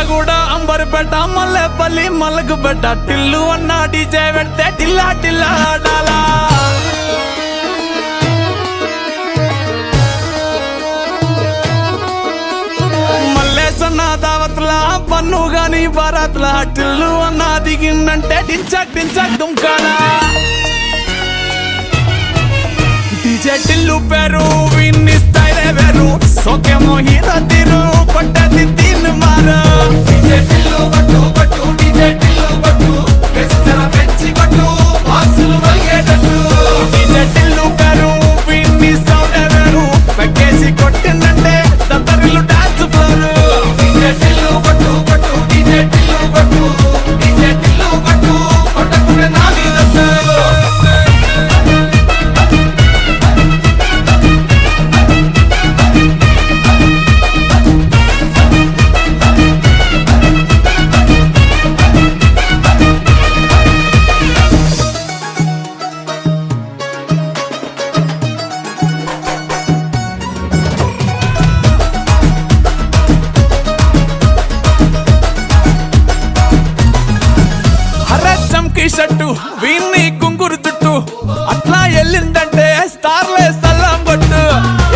మిర్యాలగూడ అంబర్పేట మల్లెపల్లి మలకపేట టిల్లు అన్న డీజే పెడితే టిల్లా టిల్లా ఆడాలా మల్లేసన్న దావత్ల పన్ను గాని భారత్ల టిల్లు అన్న దిగిందంటే డించక్ డించక్ దుంకానా డీజే టిల్లు పేరు విన్ని స్టైలే వేరు సోకేమో హీరో తీరు కొట్టది తీన్ మారు డీజే టిల్లు కొట్టు కొట్టు డీజే టిల్లు కొట్టు బెస్సర పెంచి కొట్టు బాక్సులు మలిగేటట్టు డీజే టిల్లు పేరు విన్ని సౌండ్ వేరు పెక్కేసి కొట్టిందంటే దత్తరిల్లు డాన్స్ ఫ్లోర్ డీజే టిల్లు కొట్టు కొట్టు డీజే టిల్లు కొట్టు డీజే టిల్లు కొట్టు కొట్టకునే నా మీద షట్టు వీన్ని కుంగురు చుట్టూ అట్లా ఎల్లిందంటే స్టార్లే సల్లం కొట్టు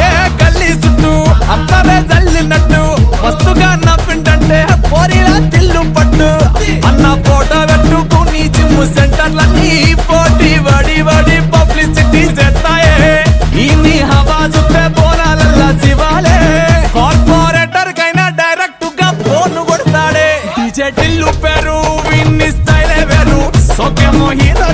ఏ గల్లీ చుట్టూ అట్లనే జల్లినట్టు మస్తుగా నవ్విందంటే పోరిలా తిల్లు పట్టు అన్న ఫోటో పెట్టుకుని జిమ్ సెంటర్లన్నీ పోటీ వడి వడి పబ్లిసిటీ చేస్తాయే ఈ హవా చూస్తే బోనాలల్లా శివాలే కార్పొరేటర్ కైనా డైరెక్ట్ గా ఫోన్ కొడతాడే డీజే టిల్లు పేరు విన్ని స్టైలే వేరు సోకేమో హీరో